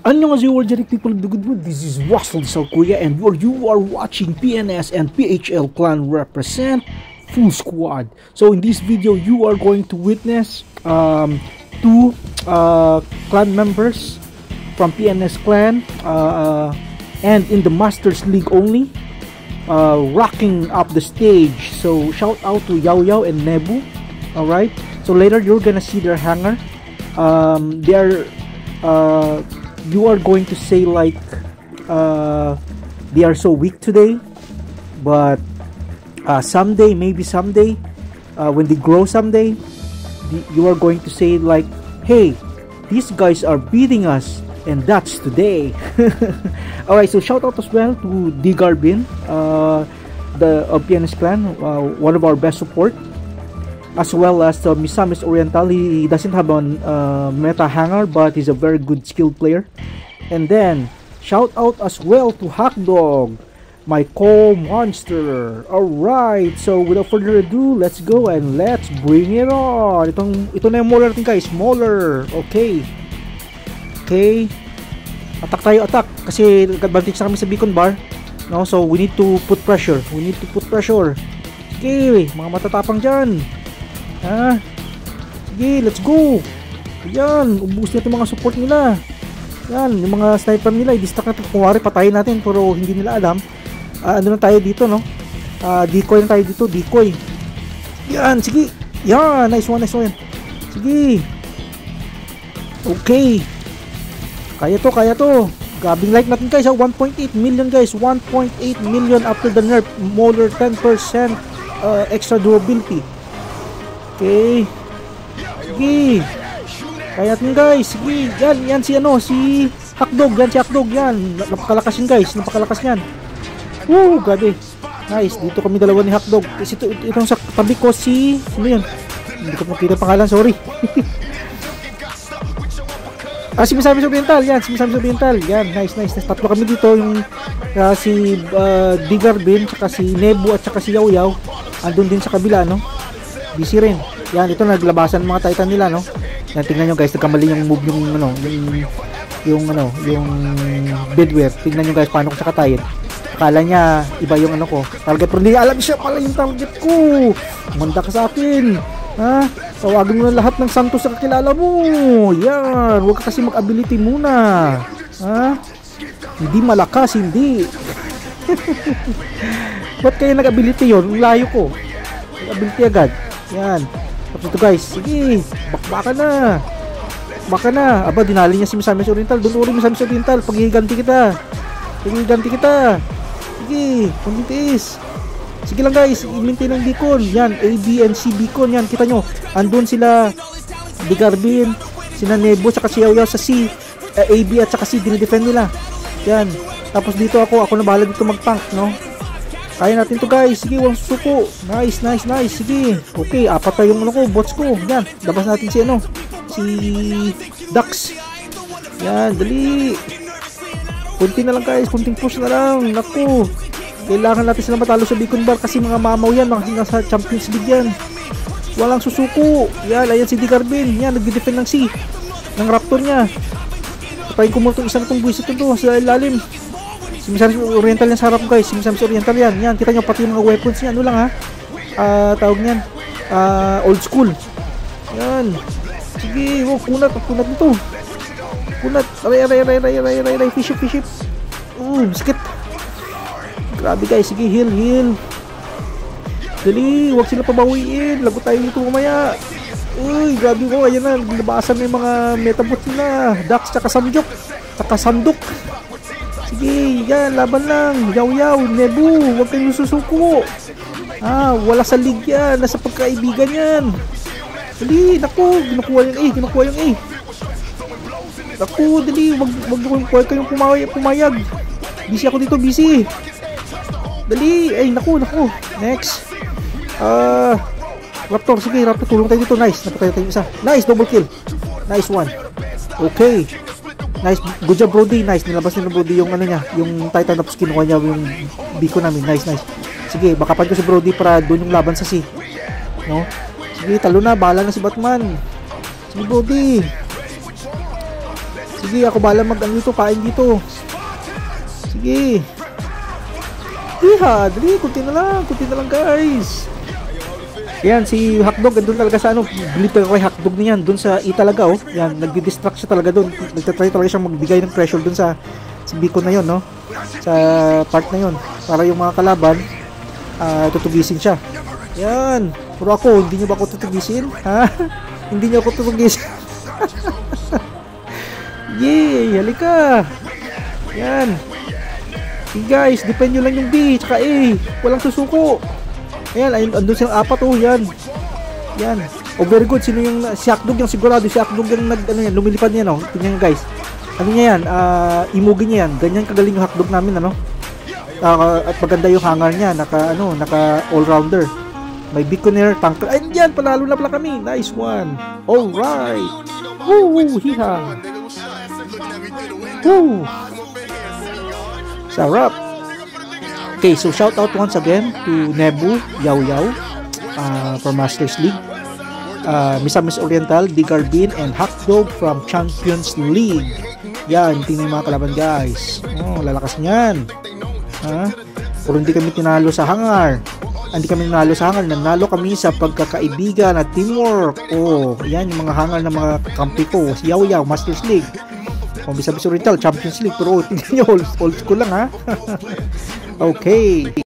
Annyeonghaseyo Warjarik people of the good mood, this is Wasl Salkuya and you are watching PNS and PHL Clan represent full squad. So in this video you are going to witness two clan members from PNS Clan and in the Masters League only rocking up the stage. So shout out to Yao Yao and Nebu. Alright, so later you're gonna see their hanger. You are going to say like they are so weak today, but someday, maybe someday, when they grow someday, you are going to say like, hey, these guys are beating us, and that's today. Alright, so shout out as well to Digarbin, the PNS Clan, one of our best support, as well as Misamis Oriental. He doesn't have a meta hanger, but he's a very good skilled player. And then shout out as well to Hackdog, my co-monster. Alright, so without further ado, let's go and let's bring it on. Ito na yung Mauler natin guys, Mauler. Okay, attack tayo, attack, kasi advantage na kami sa beacon bar, no? So we need to put pressure, Okay, mga matatapang dyan. Sige, let's go. Yan, ubus na itong mga support nila. Yan, yung mga sniper nila, i-distract natin. Kung wari, patayin natin, pero hindi nila alam. Ano na tayo dito, no? Decoy na tayo dito, decoy. Yan, sige. Yan, nice one. Sige. Okay. Kaya to. Gabing like natin guys, 1.8 million guys. 1.8 million after the nerf. Mauler 10% extra durability. Okay. Sige. Kaya natin guys. Sige. Yan si Hackdog. Yan si Hackdog. Yan. Napakalakas yun guys. Napakalakas yan. Woo. Grabe. Nice. Dito kami dalawa ni Hackdog. Itong sa tabi ko si... Ano yun? Hindi ko makita pangalan. Sorry. Si Misamis Oriental. Yan. Si Misamis Oriental. Yan. Nice. Tatlo kami dito. Yung si Digarbin, tsaka si Nebu, at tsaka si Yao Yao. Andun din sa kabila, no? Busy rin. Yan, ito naglabasan ng mga Titan nila, no? Yan, tingnan nyo guys, nagkamali yung move yung bedware. Tingnan nyo guys, paano ko siya katayin. Akala niya, iba yung target, pero hindi alam siya pala yung target ko. Manda ka sa akin. Tawagin mo na lahat ng santos sa kakilala mo. Yan, huwag ka kasi mag-ability muna. Hindi malakas, hindi. Ba't kaya nag-ability yun? Layo ko. Nag-ability agad. Yan. Tapos ito guys. Sige. Baka na. Aba, dinali niya si Misamis Oriental. Doon uri Misamis Oriental. Paghihiganti kita. Sige. Kuntiis. Sige lang guys. I-maintain ang beacon. Yan. A, B, and C beacon. Yan. Kita nyo. Andun sila Digarbin, sina Nebo, saka si Yao Yao sa C. A, B, at saka C. Dinidefend nila. Yan. Tapos dito ako na bahala dito mag-tank, no? Kaya natin to guys. Sige, walang susuko. Nice. Sige. Okay, apat na yung bots ko. Yan, labas natin si Dax. Yan, dali. Kunti na lang guys, kunting push na lang. Naku, kailangan natin sila matalo sa beacon bar kasi mga mamaw yan, mga nasa Champions League yan. Walang susuko. Yan, ayan si Digarbin. Yan, nagde-defend ng C, ng Raptor niya. Patayin ko muna itong isang itong buwisit ito sa ilalim. Si Misamis Oriental yan sa harap ko guys. Si Misamis Oriental yan. Yan, kita nyo pati yung mga weapons niya. Ano lang tawag niyan. Old school. Yan. Sige, kunat nito. Kunat. Aray. Fiship. Sakit. Grabe guys. Sige, heal. Dali, huwag sila pabawiin. Lagot tayo dito mamaya. Uy, grabe ko. Ayan na, nabasan na yung mga metabot nila. Dax, tsaka Sandok. Sige, yan, laban lang. Yao Yao, Nebu, huwag kayong susuko. Wala sa league yan. Nasa pagkaibigan yan. Dali, naku, kinukuha yung A. Naku, dali, huwag kayong pumayag. Busy ako dito, busy. Dali, naku. Next. Raptor, sige, Raptor, tulong tayo dito. Nice, napatay tayo isa. Nice, double kill. Nice one. Okay. Nice, good job Brody. Nice, nilabas nila Brody yung yung Titan, tapos kinuha niya yung beacon namin. Nice. Sige, bakapan ko si Brody para doon yung laban sa C, no? Sige, talo na, bahala na si Batman. Sige Brody. Sige, ako bahala mag-ano dito, kain dito. Sige. Iha, dali, kunti na lang guys. Yan, si Hotdog, andun talaga sa ano, believe ko kay Hotdog niyan, dun sa talaga, oh. Yan, nagdi-distract siya talaga dun. Nagtatry talaga siyang magbigay ng pressure dun sa beacon na yun, no? Sa part na yun. Para yung mga kalaban, tutugisin siya. Yan. Pero ako, hindi nyo ba ako tutugisin? Ha? Hindi nyo ako tutugisin. Yay, halika. Yan. Okay guys, defend nyo lang yung B, tsaka A. Walang susuko. Ayan, andun silang apat, oh, yan. Yan. Oh, very good. Sino yung, si Hotdog yung sigurado, si Hotdog yung lumilipad niya, no? Tingnan nyo, guys. Ano niya yan? Imugi niya yan. Ganyan kagaling yung Hotdog namin, ano? At maganda yung hangar niya. Naka all-rounder. May beaconer, tanker. Ay, yan, panalo na pala kami. Nice one. Alright. Woo, hiha. Woo. Sarap. Okay, so shout out once again to Nebu, Yao Yao from Masters League, Misamis Oriental, Digarbin, and Hotdog from Champions League. Yan, tingnan yung mga kalaban guys. Oh, lalakas niyan. Pero hindi kami tinalo sa hangar. Nanalo kami sa pagkakaibigan at teamwork. Oh, yan yung mga hangar ng mga kampi ko. Si Yao Yao, Masters League. Misamis Oriental, Champions League. Pero tingnan nyo, old school lang ha. Okay.